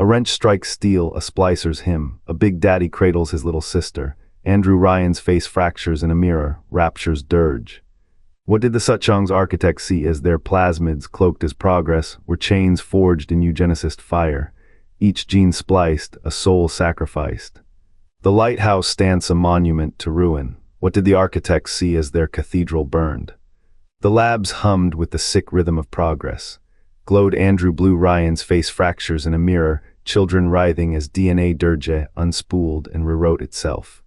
A wrench strikes steel, a splicer's hymn. A big daddy cradles his little sister. Andrew Ryan's face fractures in a mirror, Rapture's dirge. What did the Suchong's architects see as their plasmids, cloaked as progress, were chains forged in Eugenicist fire? Each gene spliced, a soul sacrificed. The lighthouse stands a monument to ruin. What did the architects see as their cathedral burned? The labs hummed with the sick rhythm of progress. Glowed Andrew Blue Ryan's face fractures in a mirror, children writhing as DNA dirge unspooled and rewrote itself.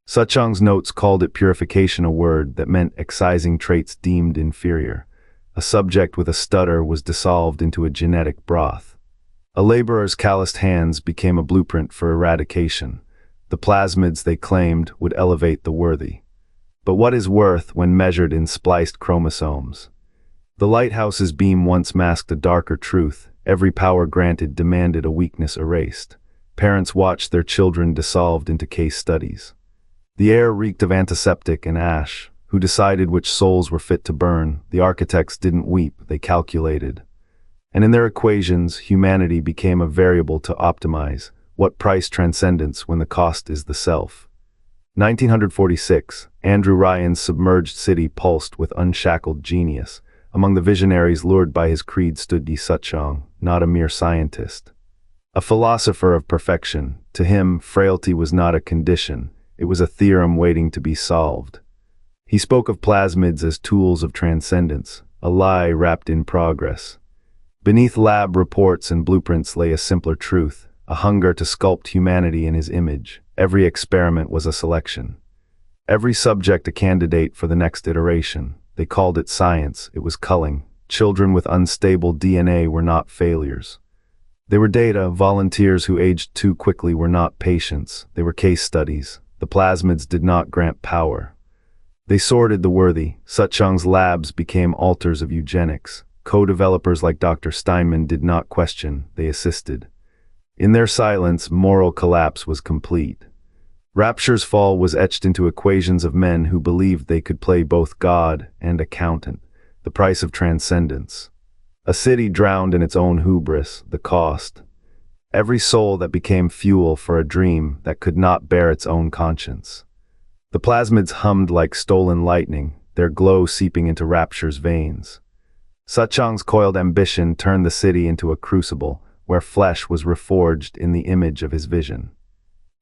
Suchong's notes called it purification, a word that meant excising traits deemed inferior. A subject with a stutter was dissolved into a genetic broth. A laborer's calloused hands became a blueprint for eradication. The plasmids, they claimed, would elevate the worthy. But what is worth when measured in spliced chromosomes? The lighthouse's beam once masked a darker truth. Every power granted demanded a weakness erased. Parents watched their children dissolved into case studies. The air reeked of antiseptic and ash. Who decided which souls were fit to burn? The architects didn't weep, they calculated. And in their equations, humanity became a variable to optimize. What price transcendence when the cost is the self? 1946, Andrew Ryan's submerged city pulsed with unshackled genius. Among the visionaries lured by his creed stood Yi Suchong, not a mere scientist. A philosopher of perfection. To him, frailty was not a condition. It was a theorem waiting to be solved. He spoke of plasmids as tools of transcendence, a lie wrapped in progress. Beneath lab reports and blueprints lay a simpler truth, a hunger to sculpt humanity in his image. Every experiment was a selection. Every subject a candidate for the next iteration. They called it science. It was culling. Children with unstable DNA were not failures. They were data. Volunteers who aged too quickly were not patients. They were case studies. The plasmids did not grant power. They sorted the worthy. Suchong's labs became altars of eugenics. Co-developers like Dr. Steinman did not question, they assisted. In their silence, moral collapse was complete. Rapture's fall was etched into equations of men who believed they could play both God and accountant. The price of transcendence. A city drowned in its own hubris, the cost. Every soul that became fuel for a dream that could not bear its own conscience. The plasmids hummed like stolen lightning, their glow seeping into Rapture's veins. Suchong's coiled ambition turned the city into a crucible, where flesh was reforged in the image of his vision.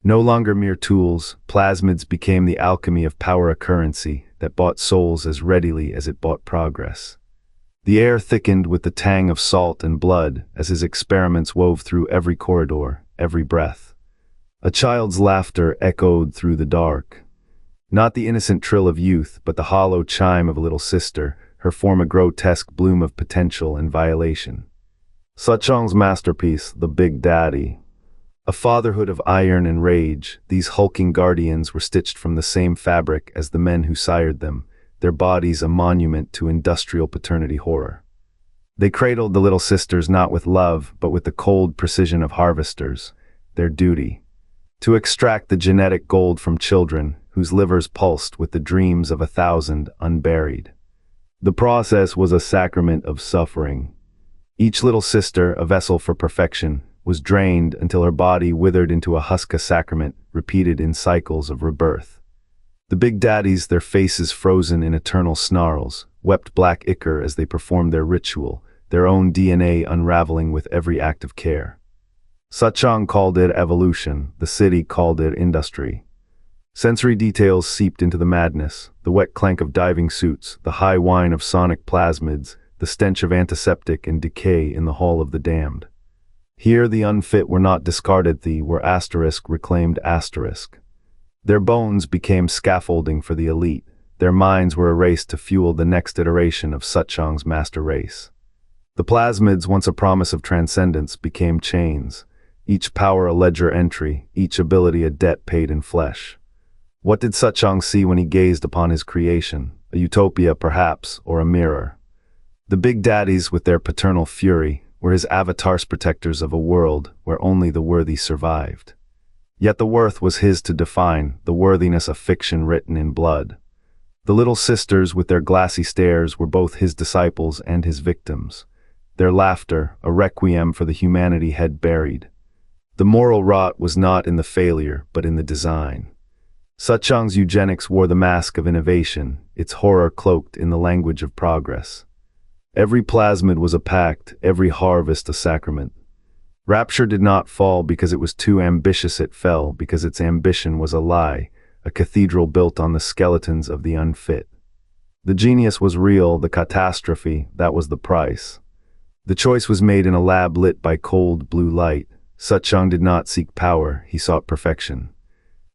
No longer mere tools, plasmids became the alchemy of power, a currency that bought souls as readily as it bought progress. The air thickened with the tang of salt and blood as his experiments wove through every corridor, every breath. A child's laughter echoed through the dark. Not the innocent trill of youth, but the hollow chime of a little sister, her form a grotesque bloom of potential and violation. Suchong's masterpiece, the Big Daddy. A fatherhood of iron and rage, these hulking guardians were stitched from the same fabric as the men who sired them, their bodies a monument to industrial paternity horror. They cradled the little sisters not with love, but with the cold precision of harvesters, their duty. To extract the genetic gold from children, whose livers pulsed with the dreams of 1,000 unburied. The process was a sacrament of suffering. Each little sister, a vessel for perfection, was drained until her body withered into a husk, sacrament repeated in cycles of rebirth. The big daddies, their faces frozen in eternal snarls, wept black ichor as they performed their ritual, their own DNA unraveling with every act of care. Suchong called it evolution, the city called it industry. Sensory details seeped into the madness, the wet clank of diving suits, the high whine of sonic plasmids, the stench of antiseptic and decay in the hall of the damned. Here the unfit were not discarded, they were asterisk reclaimed asterisk. Their bones became scaffolding for the elite. Their minds were erased to fuel the next iteration of Suchong's master race. The plasmids, once a promise of transcendence, became chains. Each power a ledger entry, each ability a debt paid in flesh. What did Suchong see when he gazed upon his creation? A utopia, perhaps, or a mirror? The big daddies, with their paternal fury, were his avatars, protectors of a world where only the worthy survived. Yet the worth was his to define, the worthiness a fiction written in blood. The little sisters with their glassy stares were both his disciples and his victims. Their laughter, a requiem for the humanity had buried. The moral rot was not in the failure, but in the design. Suchong's eugenics wore the mask of innovation, its horror cloaked in the language of progress. Every plasmid was a pact, every harvest a sacrament. Rapture did not fall because it was too ambitious, it fell because its ambition was a lie, a cathedral built on the skeletons of the unfit. The genius was real, the catastrophe, that was the price. The choice was made in a lab lit by cold blue light. Suchong did not seek power, he sought perfection.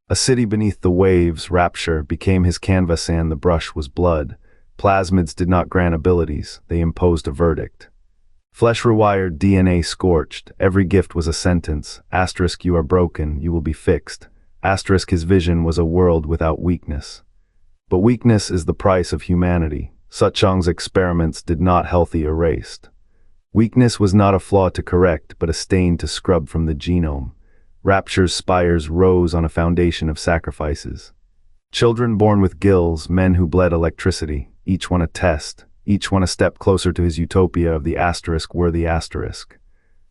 A city beneath the waves, Rapture, became his canvas and the brush was blood. Plasmids did not grant abilities, they imposed a verdict. Flesh rewired, DNA scorched, every gift was a sentence. Asterisk, you are broken, you will be fixed. Asterisk, his vision was a world without weakness. But weakness is the price of humanity. Suchong's experiments did not healthy erased. Weakness was not a flaw to correct, but a stain to scrub from the genome. Rapture's spires rose on a foundation of sacrifices. Children born with gills, men who bled electricity, each one a test, each one a step closer to his utopia of the asterisk-worthy asterisk.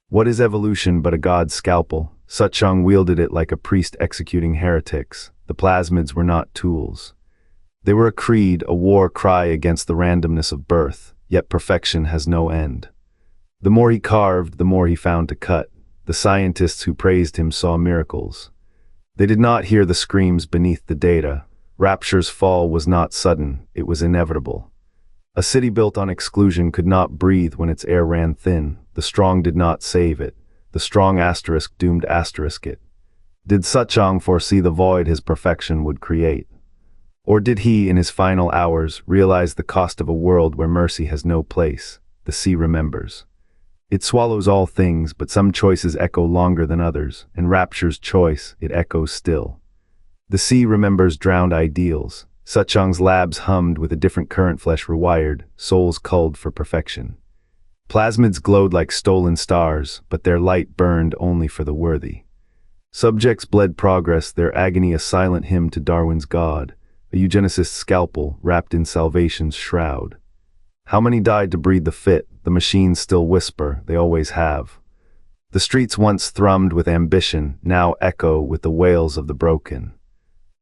What is evolution but a god's scalpel? Suchong wielded it like a priest executing heretics. The plasmids were not tools. They were a creed, a war cry against the randomness of birth, yet perfection has no end. The more he carved, the more he found to cut. The scientists who praised him saw miracles. They did not hear the screams beneath the data. Rapture's fall was not sudden, it was inevitable. A city built on exclusion could not breathe when its air ran thin. The strong did not save it. The strong asterisk doomed asterisk it. Did Suchong foresee the void his perfection would create? Or did he, in his final hours, realize the cost of a world where mercy has no place? The sea remembers. It swallows all things, but some choices echo longer than others, and Rapture's choice, it echoes still. The sea remembers drowned ideals. Suchong's labs hummed with a different current, flesh rewired, souls culled for perfection. Plasmids glowed like stolen stars, but their light burned only for the worthy. Subjects bled progress, their agony a silent hymn to Darwin's God, a eugenicist's scalpel wrapped in salvation's shroud. How many died to breed the fit? The machines still whisper, they always have. The streets once thrummed with ambition, now echo with the wails of the broken.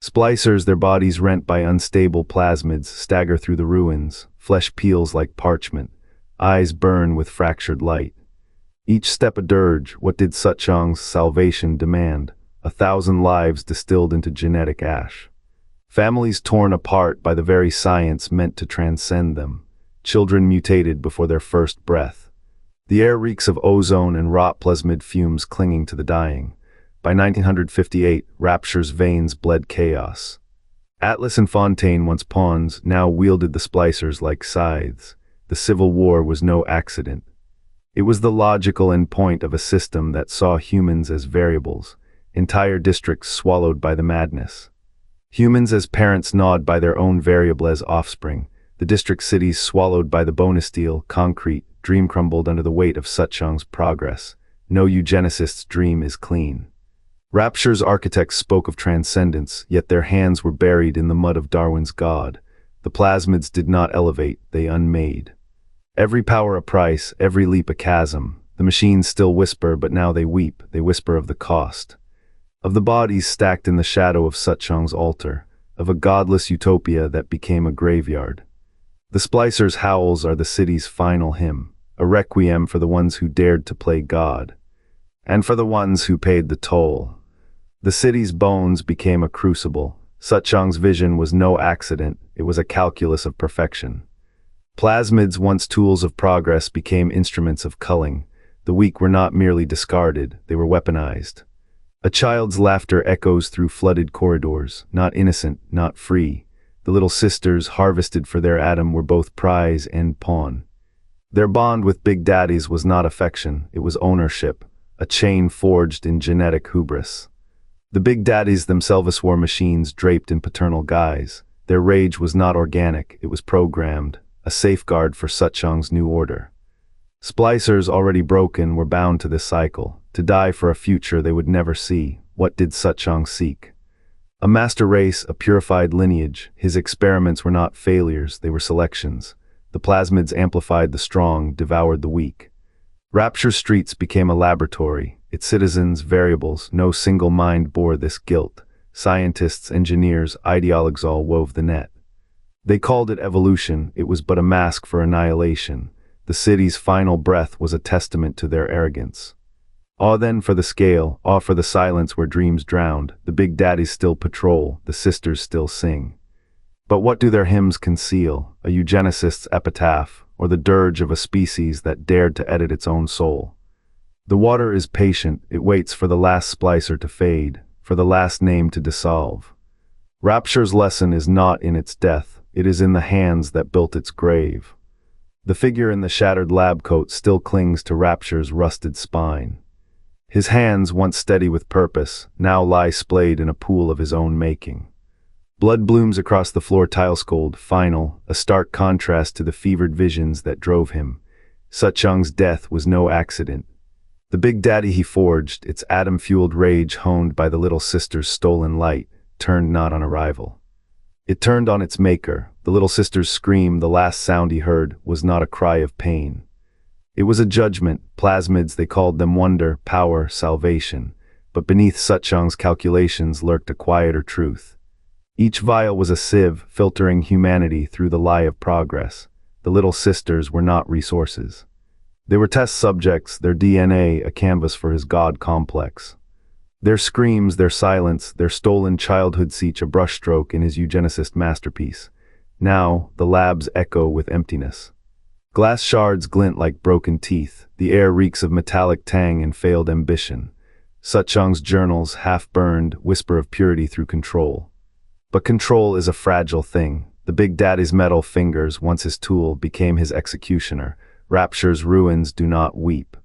Splicers, their bodies rent by unstable plasmids, stagger through the ruins. Flesh peels like parchment. Eyes burn with fractured light. Each step a dirge. What did Suchong's salvation demand? 1,000 lives distilled into genetic ash. Families torn apart by the very science meant to transcend them. Children mutated before their first breath. The air reeks of ozone and rot, plasmid fumes clinging to the dying. By 1958, Rapture's veins bled chaos. Atlas and Fontaine, once pawns, now wielded the splicers like scythes. The Civil War was no accident. It was the logical endpoint of a system that saw humans as variables, entire districts swallowed by the madness. Humans as parents gnawed by their own variable as offspring. The district cities swallowed by the bonus steel, concrete, dream crumbled under the weight of Suchong's progress. No eugenicist's dream is clean. Rapture's architects spoke of transcendence, yet their hands were buried in the mud of Darwin's God. The plasmids did not elevate, they unmade. Every power a price, every leap a chasm. The machines still whisper, but now they weep, they whisper of the cost. Of the bodies stacked in the shadow of Suchong's altar, of a godless utopia that became a graveyard. The splicers' howls are the city's final hymn, a requiem for the ones who dared to play God, and for the ones who paid the toll. The city's bones became a crucible. Suchong's vision was no accident, it was a calculus of perfection. Plasmids, once tools of progress, became instruments of culling. The weak were not merely discarded, they were weaponized. A child's laughter echoes through flooded corridors, not innocent, not free. The little sisters, harvested for their atom, were both prize and pawn. Their bond with Big Daddies was not affection, it was ownership, a chain forged in genetic hubris. The Big Daddies themselves were machines draped in paternal guise. Their rage was not organic, it was programmed, a safeguard for Suchong's new order. Splicers, already broken, were bound to this cycle, to die for a future they would never see. What did Suchong seek? A master race, a purified lineage. His experiments were not failures, they were selections. The plasmids amplified the strong, devoured the weak. Rapture streets became a laboratory. its citizens, variables, no single mind bore this guilt. Scientists, engineers, ideologues all wove the net. They called it evolution, it was but a mask for annihilation. The city's final breath was a testament to their arrogance. Awe then for the scale, awe for the silence where dreams drowned. The big daddies still patrol, the sisters still sing. But what do their hymns conceal? A eugenicist's epitaph, or the dirge of a species that dared to edit its own soul? The water is patient, it waits for the last splicer to fade, for the last name to dissolve. Rapture's lesson is not in its death, it is in the hands that built its grave. The figure in the shattered lab coat still clings to Rapture's rusted spine. His hands, once steady with purpose, now lie splayed in a pool of his own making. Blood blooms across the floor, tile-scold, final, a stark contrast to the fevered visions that drove him. Suchong's death was no accident. The big daddy he forged, its atom-fueled rage honed by the little sister's stolen light, turned not on a rival. It turned on its maker. The little sister's scream, the last sound he heard, was not a cry of pain. It was a judgment. Plasmids, they called them wonder, power, salvation. But beneath Suchong's calculations lurked a quieter truth. Each vial was a sieve, filtering humanity through the lie of progress. The little sisters were not resources. They were test subjects, their DNA a canvas for his God complex. Their screams, their silence, their stolen childhood's each a brushstroke in his eugenicist masterpiece. Now, the labs echo with emptiness. Glass shards glint like broken teeth, the air reeks of metallic tang and failed ambition. Suchong's journals, half-burned, whisper of purity through control. But control is a fragile thing. The big daddy's metal fingers, once his tool, became his executioner. Rapture's ruins do not weep.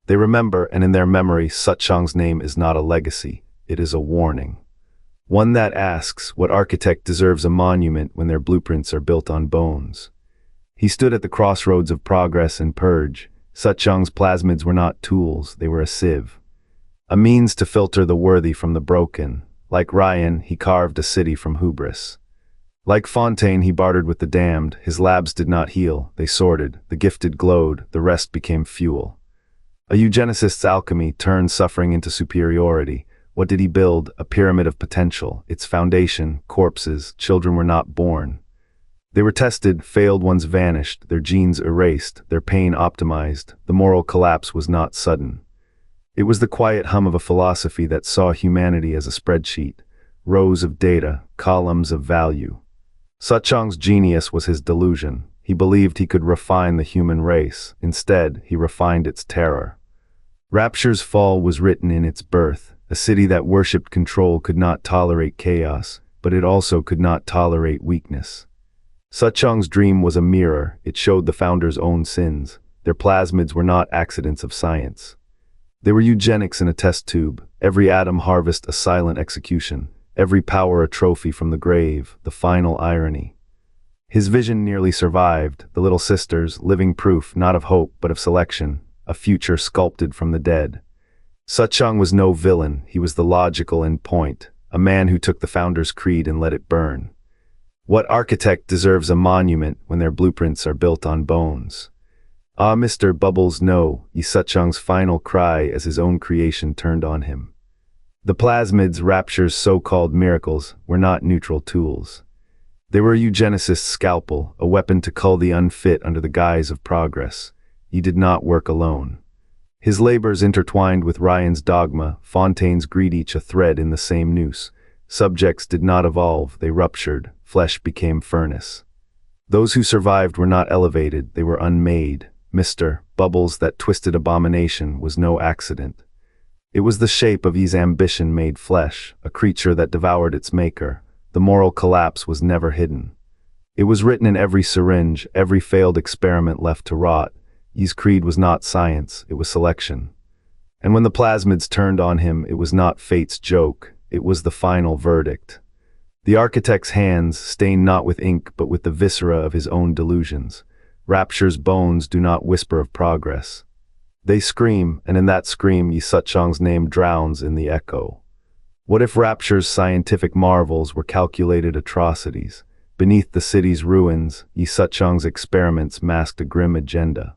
They remember, and in their memory, Suchong's name is not a legacy, it is a warning. One that asks, what architect deserves a monument when their blueprints are built on bones? He stood at the crossroads of progress and purge. Suchong's plasmids were not tools, they were a sieve. A means to filter the worthy from the broken. Like Ryan, he carved a city from hubris. Like Fontaine, he bartered with the damned. His labs did not heal, they sorted. The gifted glowed, the rest became fuel. A eugenicist's alchemy turned suffering into superiority. What did he build? A pyramid of potential. Its foundation, corpses, children were not born. They were tested, failed ones vanished, their genes erased, their pain optimized. The moral collapse was not sudden. It was the quiet hum of a philosophy that saw humanity as a spreadsheet, rows of data, columns of value. Suchong's genius was his delusion. He believed he could refine the human race. Instead, he refined its terror. Rapture's fall was written in its birth. A city that worshipped control could not tolerate chaos, but it also could not tolerate weakness. Suchong's dream was a mirror. It showed the founders' own sins. Their plasmids were not accidents of science. They were eugenics in a test tube. Every atom harvest a silent execution. Every power a trophy from the grave, the final irony. His vision nearly survived. The little sisters, living proof, not of hope, but of selection. A future sculpted from the dead. Suchong was no villain. He was the logical end point. A man who took the founders' creed and let it burn. What architect deserves a monument when their blueprints are built on bones? Ah, Mr. Bubbles, no, ye Suchong's final cry as his own creation turned on him. The plasmids, Rapture's so-called miracles, were not neutral tools. They were a eugenicist's scalpel, a weapon to cull the unfit under the guise of progress. He did not work alone. His labors intertwined with Ryan's dogma, Fontaine's greed, each a thread in the same noose. Subjects did not evolve, they ruptured. Flesh became furnace. Those who survived were not elevated, they were unmade. Mr. Bubbles, that twisted abomination, was no accident. It was the shape of his ambition made flesh, a creature that devoured its maker. The moral collapse was never hidden. It was written in every syringe, every failed experiment left to rot. His creed was not science, it was selection. And when the plasmids turned on him, it was not fate's joke, it was the final verdict. The architect's hands, stained not with ink but with the viscera of his own delusions. Rapture's bones do not whisper of progress. They scream, and in that scream Suchong's name drowns in the echo. What if Rapture's scientific marvels were calculated atrocities? Beneath the city's ruins, Suchong's experiments masked a grim agenda.